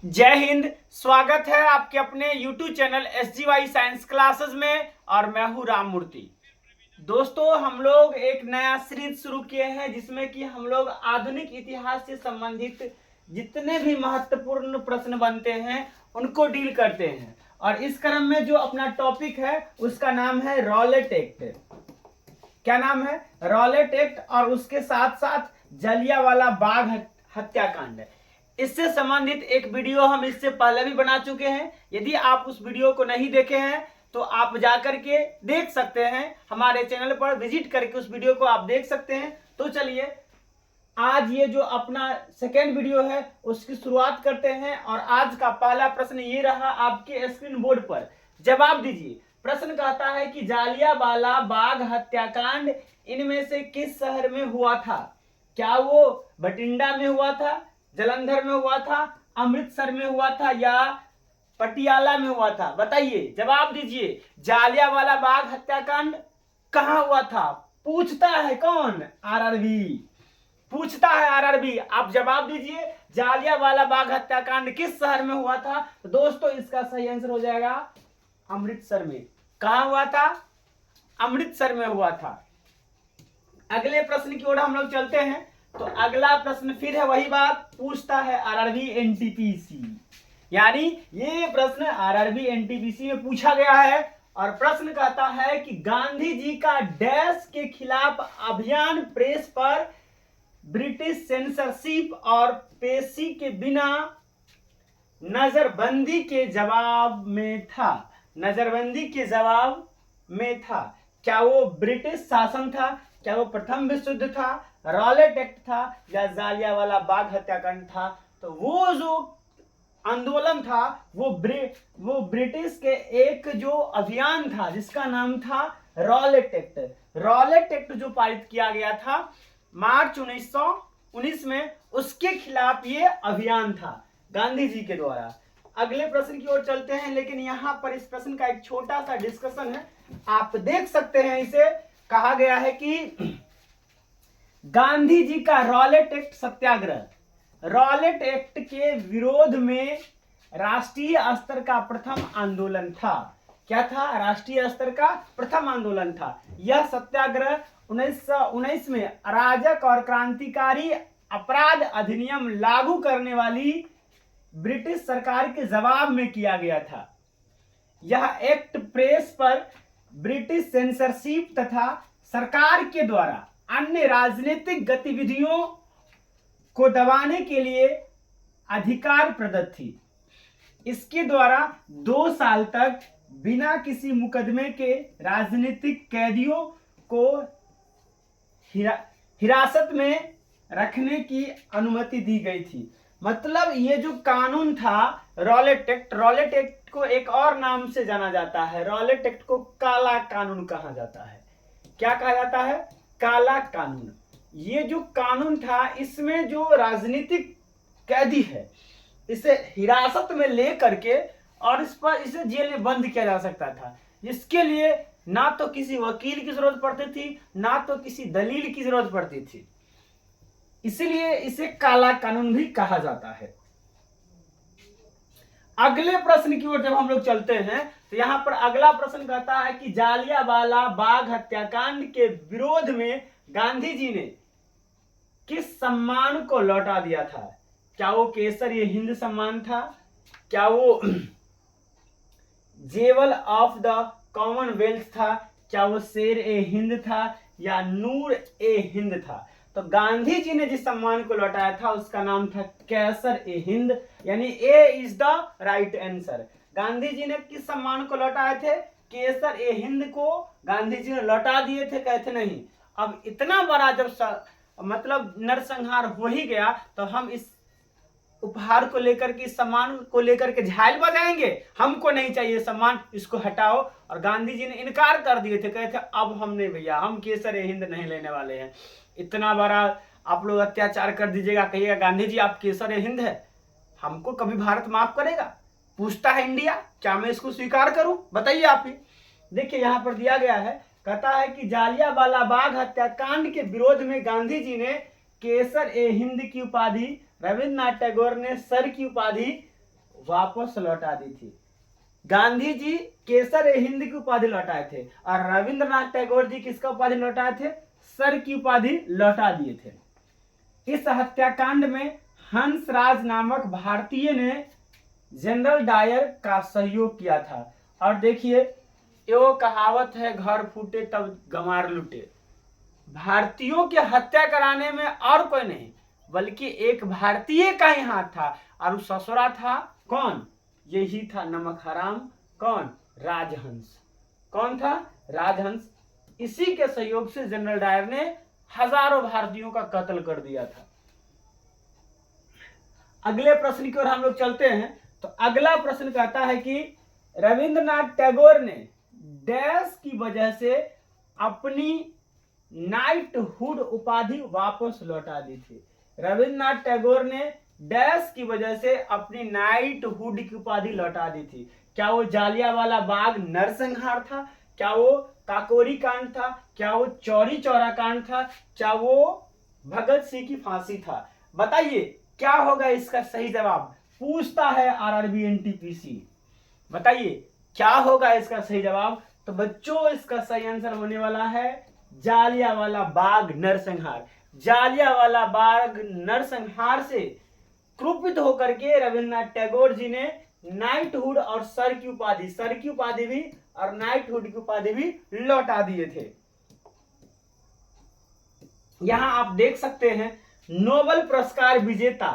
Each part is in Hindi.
जय हिंद। स्वागत है आपके अपने YouTube channel SGY science classes में और मैं हूं राममूर्ति। दोस्तों, हम लोग एक नया सीरीज शुरू किए हैं जिसमें कि हम लोग आधुनिक इतिहास से संबंधित जितने भी महत्वपूर्ण प्रश्न बनते हैं उनको डील करते हैं। और इस क्रम में जो अपना टॉपिक है उसका नाम है रॉलेट एक्ट। क्या नाम है? Rowlatt act. और उसके साथ साथ जलियांवाला बाग हत्याकांड। इससे संबंधित एक वीडियो हम इससे पहले भी बना चुके हैं। यदि आप उस वीडियो को नहीं देखे हैं तो आप जाकर के देख सकते हैं, हमारे चैनल पर विजिट करके उस वीडियो को आप देख सकते हैं। तो चलिए आज ये जो अपना सेकेंड वीडियो है उसकी शुरुआत करते हैं। और आज का पहला प्रश्न ये रहा आपके स्क्रीन बोर्ड पर, जवाब दीजिए। प्रश्न कहता है कि जलियांवाला बाग हत्याकांड इनमें से किस शहर में हुआ था? क्या वो बठिंडा में हुआ था, जालंधर में हुआ था, अमृतसर में हुआ था या पटियाला में हुआ था? बताइए, जवाब दीजिए। जलियांवाला बाग हत्याकांड कहां हुआ था? पूछता है कौन? आरआरबी पूछता है, आरआरबी। आप जवाब दीजिए, जलियांवाला बाग हत्याकांड किस शहर में हुआ था? तो दोस्तों इसका सही आंसर हो जाएगा अमृतसर में। कहां हुआ था? अमृतसर में हुआ था। अगले प्रश्न की ओर हम लोग चलते हैं। तो अगला प्रश्न फिर है वही बात, पूछता है आरआरबी एनटीपीसी। यानी ये प्रश्न आरआरबी एनटीपीसी में पूछा गया है। और प्रश्न कहता है कि गांधी जी का डैश के खिलाफ अभियान प्रेस पर ब्रिटिश सेंसरशिप और पेशी के बिना नजरबंदी के जवाब में था। नजरबंदी के जवाब में था। क्या वो ब्रिटिश शासन था? क्या वो प्रथम विश्व युद्ध था, रॉलेट एक्ट था या जलियांवाला बाग हत्याकांड था? तो वो जो आंदोलन था वो ब्रिटिश के एक जो अभियान था जिसका नाम था रॉलेट एक्ट। रॉलेट एक्ट जो पारित किया गया था मार्च 1919 में, उसके खिलाफ ये अभियान था गांधी जी के द्वारा। अगले प्रश्न की ओर चलते हैं, लेकिन यहां पर इस प्रश्न का एक छोटा सा डिस्कशन है, आप देख सकते हैं। इसे कहा गया है कि गांधी जी का रॉलेट एक्ट सत्याग्रह, रॉलेट एक्ट के विरोध में राष्ट्रीय स्तर का प्रथम आंदोलन था। क्या था? राष्ट्रीय स्तर का प्रथम आंदोलन था। यह सत्याग्रह 1919 में अराजक और क्रांतिकारी अपराध अधिनियम लागू करने वाली ब्रिटिश सरकार के जवाब में किया गया था। यह एक्ट प्रेस पर ब्रिटिश सेंसरशिप तथा सरकार के द्वारा अन्य राजनीतिक गतिविधियों को दबाने के लिए अधिकार प्रदत्त थी। इसके द्वारा 2 साल तक बिना किसी मुकदमे के राजनीतिक कैदियों को हिरासत में रखने की अनुमति दी गई थी। मतलब ये जो कानून था रॉलेट एक्ट, रॉलेट एक्ट को एक और नाम से जाना जाता है। रॉलेट एक्ट को काला कानून कहा जाता है। क्या कहा जाता है? काला कानून। ये जो कानून था इसमें जो राजनीतिक कैदी है इसे हिरासत में ले करके और इसे जेल में बंद किया जा सकता था। इसके लिए ना तो किसी वकील की जरूरत पड़ती थी, ना तो किसी दलील की जरूरत पड़ती थी। इसलिए इसे काला कानून भी कहा जाता है। अगले प्रश्न की ओर जब हम लोग चलते हैं तो यहां पर अगला प्रश्न कहता है कि जलियांवाला बाग हत्याकांड के विरोध में गांधी जी ने किस सम्मान को लौटा दिया था? क्या वो केसर-ए हिंद सम्मान था? क्या वो जेवल ऑफ द कॉमनवेल्थ था? क्या वो शेर-ए-हिंद था या नूर-ए-हिंद था? तो गांधी जी ने जिस सम्मान को लौटाया था उसका नाम था केसर-ए-हिंद, यानी a is the right answer. Gandhi ji ने किस सम्मान को लौटाए थे? केसर-ए-हिंद को गांधी जी ने लौटा दिए थे। कहते नहीं, अब इतना बड़ा जब मतलब नरसंहार हो ही गया तो हम इस उपहार को लेकर के, सम्मान को लेकर के झाइल बजाएंगे? हमको नहीं चाहिए सम्मान, इसको हटाओ। और गांधी जी ने इनकार कर दिए थे, कहते अब हम नहीं भैया, हम केसर-ए-हिंद नहीं लेने वाले हैं। इतना बड़ा आप लोग अत्याचार कर दीजिएगा, कहिएगा गांधी जी आप केसर-ए-हिंद है, हमको कभी भारत माफ करेगा? पूछता है इंडिया, क्या मैं इसको स्वीकार करूं? बताइए आप ही। देखिए यहां पर दिया गया है, कहता है कि जलियांवाला बाग हत्याकांड के विरोध में गांधी जी ने केसर-ए-हिंद की उपाधि, रविन्द्रनाथ टैगोर ने सर की उपाधि वापस लौटा दी थी। गांधी जी केसर ए हिंद की उपाधि लौटाए थे और रविंद्रनाथ टैगोर जी किसका उपाधि लौटाए थे? सर की उपाधि लौटा दिए थे। इस हत्याकांड में हंसराज नामक भारतीय ने जनरल डायर का सहयोग किया था। और देखिए, वो कहावत है, घर फूटे तब गंवार लूटे। भारतीयों की हत्या कराने में और कोई नहीं बल्कि एक भारतीय का ही हाथ था, और उस ससुरा था कौन? यही था नमक हराम। कौन? राजहंस। कौन था? राजहंस। इसी के सहयोग से जनरल डायर ने हजारों भारतीयों का कत्ल कर दिया था। अगले प्रश्न की ओर हम लोग चलते हैं। तो अगला प्रश्न कहता है कि रविंद्रनाथ टैगोर ने डैश की वजह से अपनी नाइटहुड उपाधि वापस लौटा दी थी। रविंद्रनाथ टैगोर ने डैश की वजह से अपनी नाइटहुड की उपाधि लौटा दी थी। क्या वो जालियांवाला बाग नरसंहार था? क्या वो काकोरी कांड था? क्या वो चौरी चौरा कांड था? क्या वो भगत सिंह की फांसी था? बताइए क्या होगा इसका सही जवाब? पूछता है आरआरबी एनटीपीसी। बताइए क्या होगा इसका सही जवाब? तो बच्चों इसका सही आंसर होने वाला है जालियांवाला बाग नरसंहार। जालियांवाला बाग नरसंहार से क्रुपित होकर के रविंद्रनाथ टैगोर जी ने नाइटहुड और सर की उपाधि भी और नाइटहुड की उपाधि भी लौटा दिए थे। यहां आप देख सकते हैं, नोबेल पुरस्कार विजेता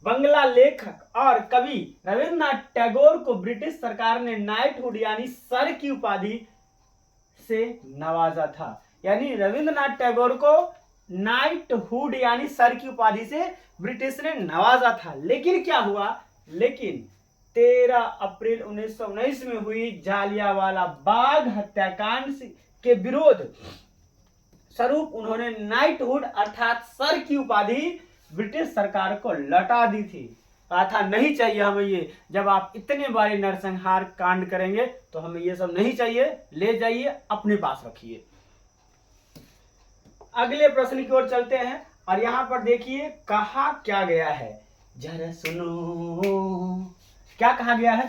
बंगला लेखक और कवि रविंद्रनाथ टैगोर को ब्रिटिश सरकार ने नाइटहुड यानी सर की उपाधि से नवाजा था। यानी रविंद्रनाथ टैगोर को नाइटहुड यानी सर की उपाधि से ब्रिटिश ने नवाजा था। लेकिन क्या हुआ? लेकिन 13 अप्रैल 1919 में हुई जालियांवाला बाग हत्याकांड के विरोध स्वरूप उन्होंने नाइटहुड अर्थात सर की उपाधि ब्रिटिश सरकार को लौटा दी थी। कहा था नहीं चाहिए हमें ये, जब आप इतने बड़े नरसंहार कांड करेंगे तो हमें ये सब नहीं चाहिए, ले जाइए अपने पास रखिए। अगले प्रश्न की ओर चलते हैं और यहां पर देखिए कहा क्या गया है, जरा सुनो। क्या कहा गया है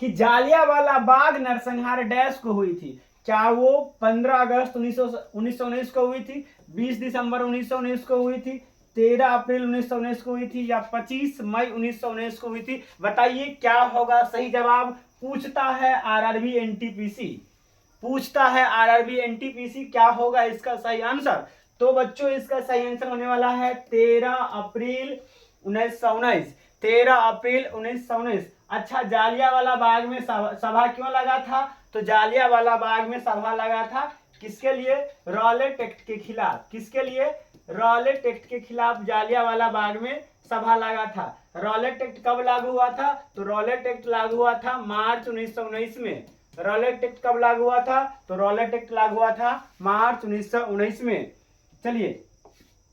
कि जालियांवाला बाग नरसंहार डैश को हुई थी। क्या वो 15 अगस्त 1919 को हुई थी, 20 दिसंबर 1919 को हुई थी, 13 अप्रैल 1919 को हुई थी या 25 मई 1919 को हुई थी? बताइए क्या होगा सही जवाब? पूछता है आरआरबी एनटीपीसी। पूछता है आरआरबी एनटीपीसी क्या होगा इसका सही आंसर? तो बच्चों इसका सही आंसर होने वाला है 13 अप्रैल 1919। 13 अप्रैल 1919। अच्छा, जालियांवाला बाग में सभा क्यों लगा था? तो जालियांवाला बाग में सभा लगा था किसके लिए? रॉलेट एक्ट के खिलाफ। किसके लिए? रॉलेट एक्ट के खिलाफ जालियांवाला बाग में सभा लगा था। रॉलेट एक्ट कब लागू हुआ था? तो रॉलेट एक्ट लागू हुआ था मार्च 1919 में। रॉलेट एक्ट कब लागू हुआ था? तो रॉलेट एक्ट लागू हुआ था मार्च 1919 में। चलिए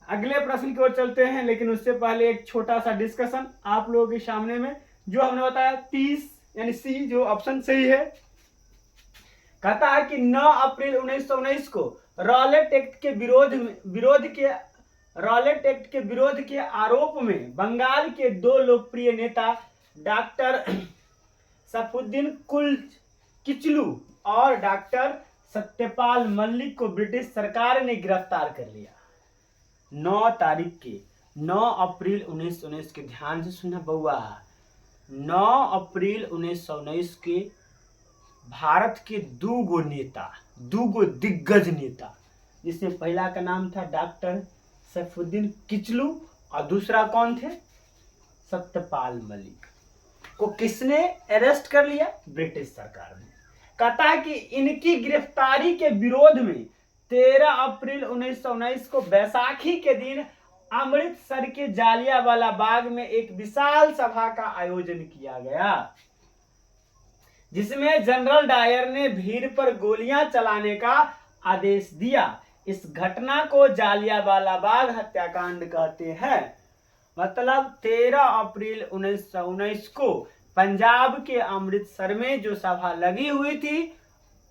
अगले प्रश्न की ओर चलते हैं, लेकिन उससे पहले एक छोटा सा डिस्कशन आप लोगों के सामने में। जो हमने बताया 30 यानी सी जो ऑप्शन सही है। कहता है कि 9 अप्रैल 1919 को रॉलेट एक्ट के विरोध के आरोप में बंगाल के 2 लोकप्रिय नेता डॉक्टर सैफुद्दीन किचलू और डॉक्टर सत्यपाल मलिक को ब्रिटिश सरकार ने गिरफ्तार कर लिया। 9 तारीख के 9 अप्रैल 1919 के ध्यान से सुनना बउआ। 9 अप्रैल 1919 के भारत के 2 नेता, 2 दिग्गज नेता, जिसमें पहला का नाम था डॉक्टर सैफुद्दीन किचलू और दूसरा कौन थे? सत्यपाल मलिक को किसने अरेस्ट कर लिया? ब्रिटिश सरकार ने। कहता है कि इनकी गिरफ्तारी के विरोध में 13 अप्रैल 1919 को बैसाखी के दिन अमृतसर के जालियांवाला बाग में एक विशाल सभा का आयोजन किया गया, जिसमें जनरल डायर ने भीड़ पर गोलियां चलाने का आदेश दिया। इस घटना को जालियांवाला बाग हत्याकांड कहते हैं। मतलब 13 अप्रैल 1919 को पंजाब के अमृतसर में जो सभा लगी हुई थी,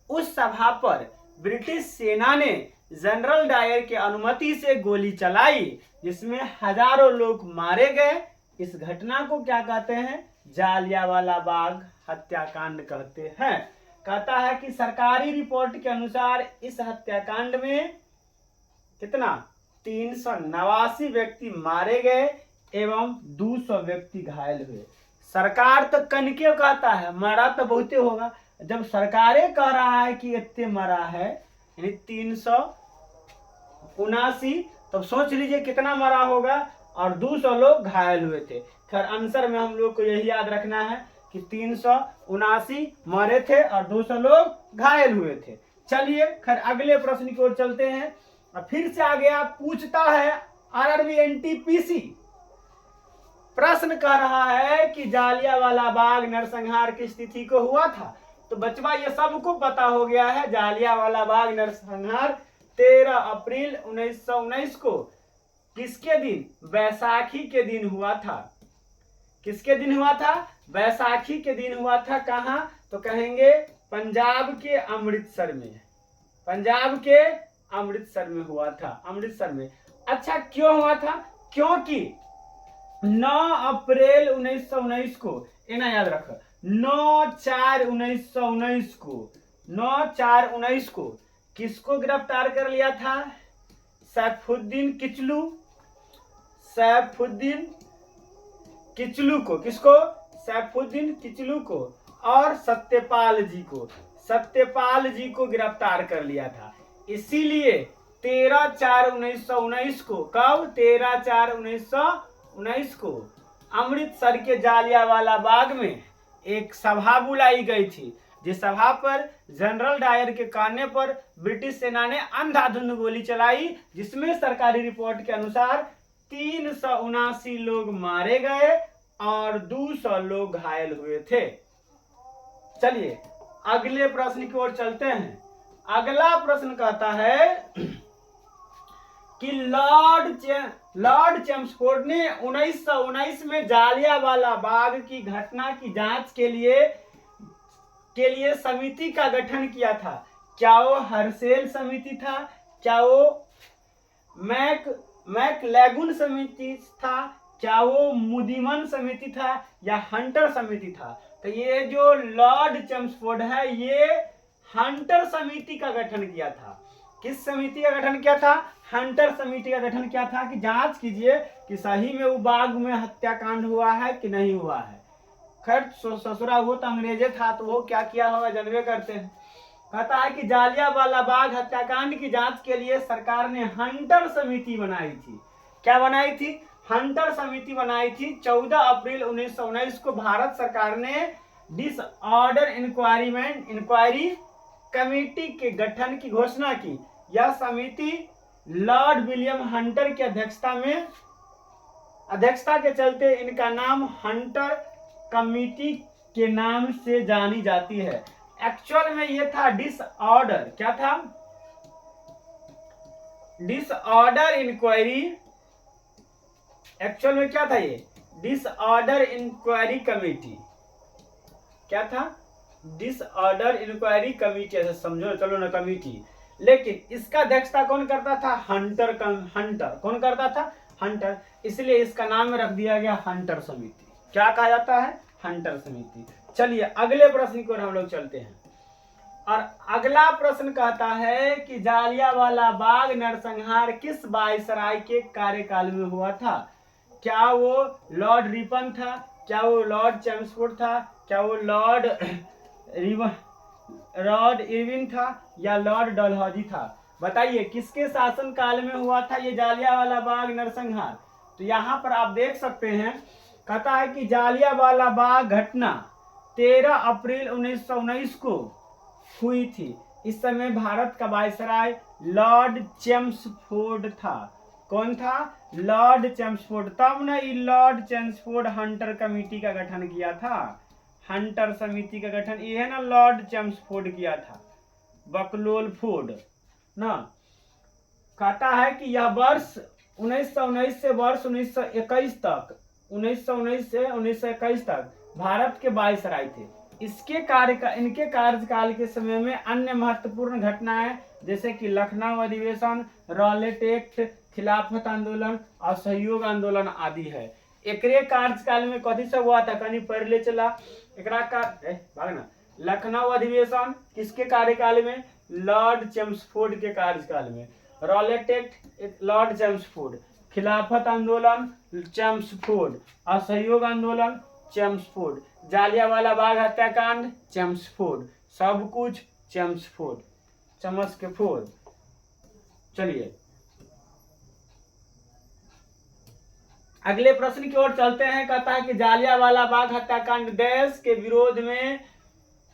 उस सभा पर ब्रिटिश सेना ने जनरल डायर की अनुमति से गोली चलाई, जिसमें हजारों लोग मारे गए। इस घटना को क्या कहते हैं? जालियांवाला बाग हत्याकांड कहते हैं। कहता है कि सरकारी रिपोर्ट के अनुसार इस हत्याकांड में कितना 389 व्यक्ति मारे गए एवं 200 व्यक्ति घायल हुए। सरकार तो कनके कहता है, मरा तो बहुते होगा। जब सरकारें कह रहा है कि इतने मरा है यानी 379, तो सोच लीजिए कितना मरा होगा। और 200 लोग घायल हुए थे। खैर आंसर में हम लोग को यही याद रखना है कि 379 मरे थे और 200 लोग घायल हुए थे। चलिए खैर अगले प्रश्न की ओर चलते हैं। और फिर से आ गया, पूछता है आरआरबी एनटीपीसी, प्रश्न कह रहा है कि जालियांवाला बाग नरसंहार किस तिथि को हुआ था। तो बचवा ये सबको पता हो गया है, जालियांवाला बाग नरसंहार 13 अप्रैल 1919 को किसके दिन, बैसाखी के दिन हुआ था। किसके दिन हुआ था, बैसाखी के दिन हुआ था। कहां, तो कहेंगे पंजाब के अमृतसर में। पंजाब के अमृतसर में हुआ था, अमृतसर में। अच्छा क्यों हुआ था, क्योंकि 9 अप्रैल 1919 को, इन्हें याद रखो, 9/4/1919 को, 9/4/19 को किसको गिरफ्तार कर लिया था, सैफुद्दीन किचलू, सैफुद्दीन किचलू को, किसको, सैफुद्दीन किचलू को और सत्यपाल जी को, सत्यपाल जी को गिरफ्तार कर लिया था। इसीलिए 13/4/1919 को, कब, 13/4/1919 को अमृतसर के जालियांवाला बाग में एक सभा बुलाई गई थी, जिस सभा पर जनरल डायर के कहने पर ब्रिटिश सेना ने अंधाधुंध गोली चलाई, जिसमें सरकारी रिपोर्ट के अनुसार 379 लोग मारे गए और 200 लोग घायल हुए थे। चलिए अगले प्रश्न की ओर चलते हैं। अगला प्रश्न कहता है कि लॉर्ड चेम्सफोर्ड ने 1919 में जालियांवाला बाग की घटना की जांच के लिए समिति का गठन किया था। क्या वो हर्सेल समिति था, क्या वो मैकलेगुन समिति था, क्या वो मुदिमन समिति था या हंटर समिति था। तो ये जो लॉर्ड चेम्सफोर्ड है ये हंटर समिति का गठन किया था। किस समिति का गठन किया था, हंटर समिति का गठन किया था कि जांच कीजिए कि सही में वो बाग में हत्याकांड हुआ है कि नहीं हुआ है। खैर ससुरा वो तो अंग्रेजे था, तो वो क्या किया होगा जानबे करते हैं। कहता है कि जालियांवाला बाग हत्याकांड की जांच के लिए सरकार ने हंटर समिति बनाई थी। क्या बनाई थी, हंटर समिति बनाई थी। 14 अप्रैल 1919 को भारत सरकार ने डिसऑर्डर इंक्वायरी कमेटी के गठन की घोषणा की। यह समिति लॉर्ड विलियम हंटर की अध्यक्षता के चलते इनका नाम हंटर कमेटी के नाम से जानी जाती है। एक्चुअल में ये था डिसऑर्डर, क्या था, डिसऑर्डर इंक्वायरी। एक्चुअल में क्या था ये, डिसऑर्डर इंक्वायरी कमेटी। क्या था, डिसऑर्डर इंक्वायरी कमेटी, ऐसा समझो, चलो ना कमेटी। लेकिन इसका अध्यक्षता कौन करता था, हंटर कौन करता था, हंटर। इसलिए इसका नाम रख दिया गया हंटर समिति। क्या कहा जाता है, हंटर समिति। चलिए अगले प्रश्न की ओर हम लोग चलते हैं। और अगला प्रश्न कहता है कि जालियांवाला बाग नरसंहार किस वायसराय के कार्यकाल में हुआ था। क्या वो लॉर्ड रिपन था, क्या वो लॉर्ड चेम्सफोर्ड था, क्या वो लॉर्ड इरविन था या लॉर्ड डलहौजी था। बताइए किसके शासन काल में हुआ था ये जालियांवाला बाग नरसंहार। तो यहाँ पर आप देख सकते हैं, कहता है कि जालियांवाला बाग घटना 13 अप्रैल 1919 को हुई थी। इस समय भारत का वायसराय लॉर्ड चेम्सफोर्ड था। कौन था, लॉर्ड चेम्सफोर्ड। तब ने लॉर्ड चेम्सफोर्ड हंटर कमेटी का गठन किया था, हंटर समिति का गठन ये ना लॉर्ड चेम्सफोर्ड किया था, बकलोल फोर्ड ना। कहता है कि यह वर्ष 1919 से वर्ष 1921 तक, 1919 से 1921 तक भारत के वायसराय थे। इनके कार्यकाल के समय में अन्य महत्वपूर्ण घटनाएं जैसे कि लखनऊ अधिवेशन, रॉलेट एक्ट, खिलाफत आंदोलन और सहयोग आंदोलन आदि है। एकरे कार्यकाल में कथी सब हुआ था कहीं पढ़ ले चला। एकरा का भागना लखनऊ अधिवेशन किसके कार्यकाल में, लॉर्ड चेम्सफोर्ड के कार्यकाल में। Rowlatt act Lord Chelmsford. खिलाफत आंदोलन चेम्सफोर्ड। असहयोग आंदोलन चेम्सफोर्ड। जालियांवाला बाग हत्याकांड चेम्सफोर्ड। सब कुछ चेम्सफोर्ड, चमस के फोर्ड। चलिए अगले प्रश्न की ओर चलते हैं। कहता है कि जालियांवाला बाग हत्याकांड देश के विरोध में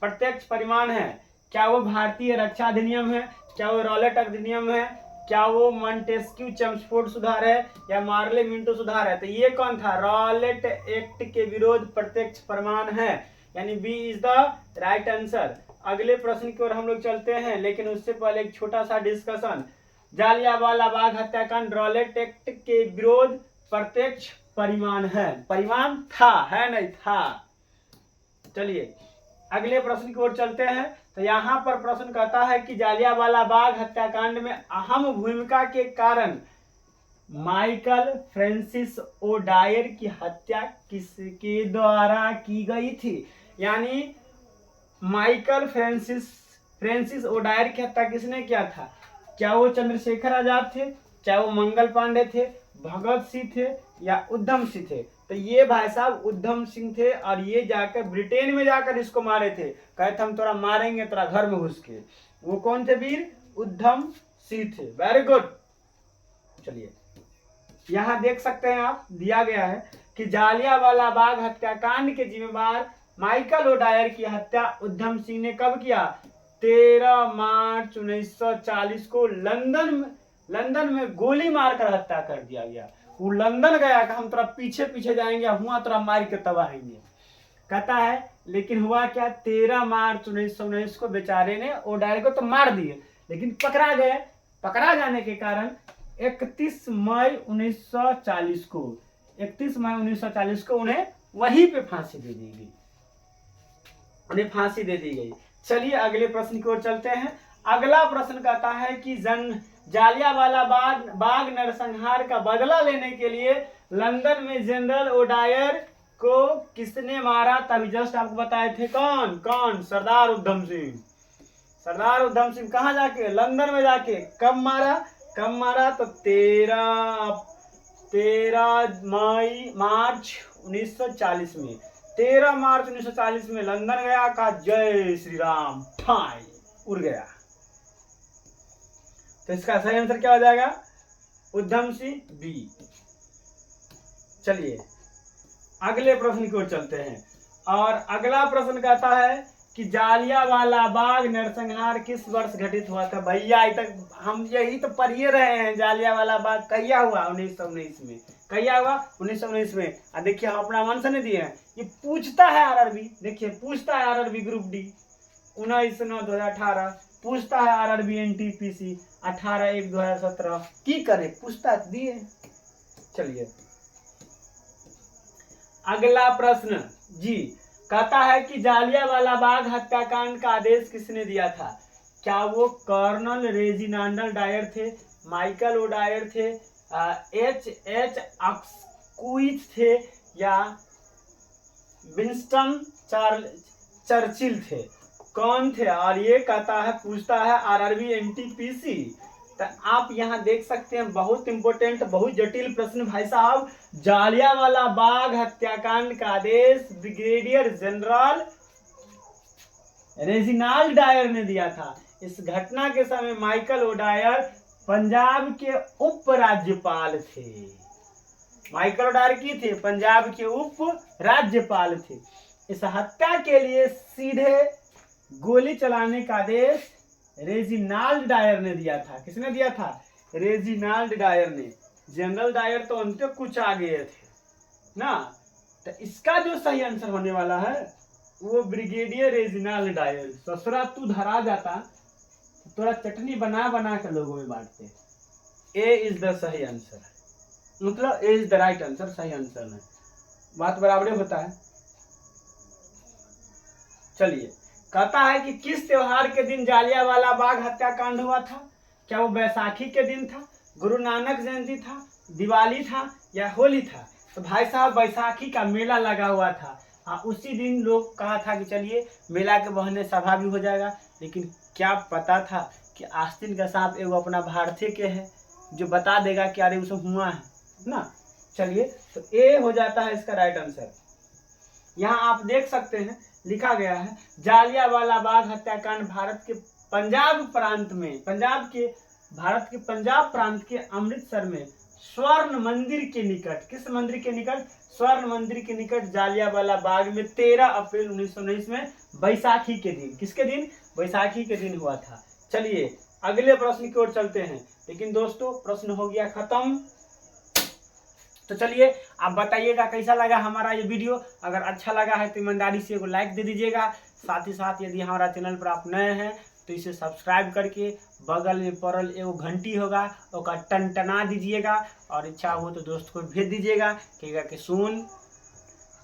प्रत्यक्ष परिमाण है। क्या वो भारतीय रक्षा अधिनियम है, क्या वो रॉलेट अधिनियम है, क्या वो मॉन्टेस्क्यू चेम्सफोर्ड सुधार है, या मार्ले मिंटो सुधार है। तो ये कौन था, रॉलेट एक्ट के विरोध प्रत्यक्ष प्रमाण है, यानी B is the right answer. अगले प्रश्न की ओर हम लोग चलते हैं, लेकिन उससे पहले एक छोटा सा डिस्कशन। जालियांवाला बाग हत्याकांड रॉलेट एक्ट के विरोध प्रत्यक्ष परिमाण है, परिमाण था, है नहीं था। चलिए अगले प्रश्न की ओर चलते हैं। तो यहाँ पर प्रश्न कहता है कि जालियांवाला बाग हत्याकांड में अहम भूमिका के कारण माइकल फ्रांसिस ओडायर की हत्या किसके द्वारा की गई थी। यानी माइकल फ्रांसिस ओडायर की हत्या किसने किया था। क्या वो चंद्रशेखर आजाद थे, चाहे वो मंगल पांडे थे, भगत सिंह थे, या उधम सिंह थे। तो ये भाई साहब उधम सिंह थे, और ये जाकर ब्रिटेन में जाकर इसको मारे थे। कहते हम तोरा मारेंगे तेरा घर में घुस के। वो कौन थे वीर, उधम सिंह थे। Very good. चलिए यहाँ देख सकते हैं आप, दिया गया है कि जालियांवाला बाग हत्याकांड के जिम्मेदार माइकल ओडायर की हत्या उधम सिंह ने कब किया, 13 मार्च 1940 को लंदन में गोली मारकर हत्या कर दिया गया। वो लंदन गया कि हम तेरा पीछे पीछे जाएंगे, हुआ तेरा मार के तब आएंगे, कहता है। लेकिन हुआ क्या, 13 मार्च 1919 को बेचारे ने ओडायर को तो मार दिए, लेकिन पकड़ा गए। पकड़ा जाने के कारण 31 मई 1940 को उन्हें वहीं पे फांसी दे दी गई, उन्हें फांसी दे दी गई। चलिए अगले प्रश्न की ओर चलते हैं। अगला प्रश्न कहता है कि जालियांवाला बाग नरसंहार का बदला लेने के लिए लंदन में जनरल ओडायर को किसने मारा। तभी जस्ट आपको बताए थे, कौन, सरदार उधम सिंह। सरदार उधम सिंह कहाँ जाके, लंदन में जाके। कब मारा तो 13 मार्च 1940 में। 13 मार्च 1940 में लंदन गया, कहा जय श्री राम, ठाई उड़ गया। तो इसका सही आंसर क्या हो जाएगा, उधम सिंह, बी। चलिए अगले प्रश्न की ओर चलते हैं। और अगला प्रश्न कहता है कि जालियांवाला बाग नरसंहार किस वर्ष घटित हुआ था। भैया तक हम यही तो पढ़ ही रहे हैं। जालियांवाला बाग कहिया हुआ, 1919 में। कहिया हुआ, 1919 में। और देखिए हम अपना आंसर नहीं दिए हैं, ये पूछता है आरआरबी। देखिए पूछता है आरआरबी ग्रुप डी 19/9/2018, पूछता है आरआरबी एनटीपीसी 18/1/2017। की करे, पूछता दिए। चलिए अगला प्रश्न जी कहता है कि जालियांवाला बाग हत्याकांड का आदेश किसने दिया था। क्या वो कर्नल रेजिनाल्ड डायर थे, माइकल ओडायर थे, H अस्क्विथ थे, या विंस्टन चर्चिल थे। कौन थे। और ये कहता है, पूछता है आरआरबी एनटीपीसी। तो आप यहाँ देख सकते हैं, बहुत इंपॉर्टेंट, बहुत जटिल प्रश्न भाई साहब। जालियांवाला बाग हत्याकांड का आदेश ब्रिगेडियर जनरल रेजिनाल्ड डायर ने दिया था। इस घटना के समय माइकल ओडायर पंजाब के उप राज्यपाल थे। माइकल ओडायर की थे, पंजाब के उप राज्यपाल थे। इस हत्या के लिए सीधे गोली चलाने का आदेश रेजिनाल्ड डायर ने दिया था। किसने दिया था, रेजिनाल्ड डायर ने। जनरल डायर तो उनसे कुछ आगे थे ना। तो इसका जो सही आंसर होने वाला है वो ब्रिगेडियर रेजिनाल्ड डायर। ससुरा तू धरा जाता तो थोड़ा चटनी बना बना के लोगों में बांटते। ए इज द सही आंसर, मतलब ए इज द राइट आंसर, सही आंसर है। बात बराबर होता है। चलिए कहता है कि किस त्योहार के दिन जालियांवाला बाग हत्याकांड हुआ था। क्या वो बैसाखी के दिन था, गुरु नानक जयंती था, दिवाली था, या होली था। तो भाई साहब बैसाखी का मेला लगा हुआ था। उसी दिन लोग कहा था कि चलिए मेला के बहाने सभा भी हो जाएगा, लेकिन क्या पता था कि आस्तीन का सांप एगो अपना भारतीय के है जो बता देगा कि अरे उसे हुआ है ना। चलिए, तो ए हो जाता है इसका राइट आंसर। यहाँ आप देख सकते हैं लिखा गया है जालियांवाला बाग हत्याकांड भारत के पंजाब प्रांत के अमृतसर में स्वर्ण मंदिर के निकट, किस मंदिर के निकट? स्वर्ण मंदिर के निकट जालियांवाला बाग में 13 अप्रैल 1919 में बैसाखी के दिन, किसके दिन? बैसाखी के दिन हुआ था। चलिए अगले प्रश्न की ओर चलते हैं, लेकिन दोस्तों प्रश्न हो गया खत्म। तो चलिए आप बताइएगा कैसा लगा हमारा ये वीडियो। अगर अच्छा लगा है तो ईमानदारी से एगो लाइक दे दीजिएगा। साथ ही साथ यदि हमारा चैनल पर आप नए हैं तो इसे सब्सक्राइब करके बगल में पड़ल एगो घंटी होगा ओका टनटना दीजिएगा, और इच्छा हो तो दोस्त को भेज दीजिएगा कि सुन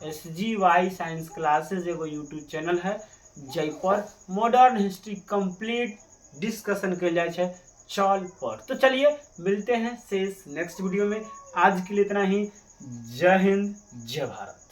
SGY साइंस क्लासेज एगो यूट्यूब चैनल है जय पर मॉडर्न हिस्ट्री कंप्लीट डिस्कशन कल जाए चल पर। तो चलिए मिलते हैं शेष नेक्स्ट वीडियो में। आज के लिए इतना ही। जय हिंद, जय भारत।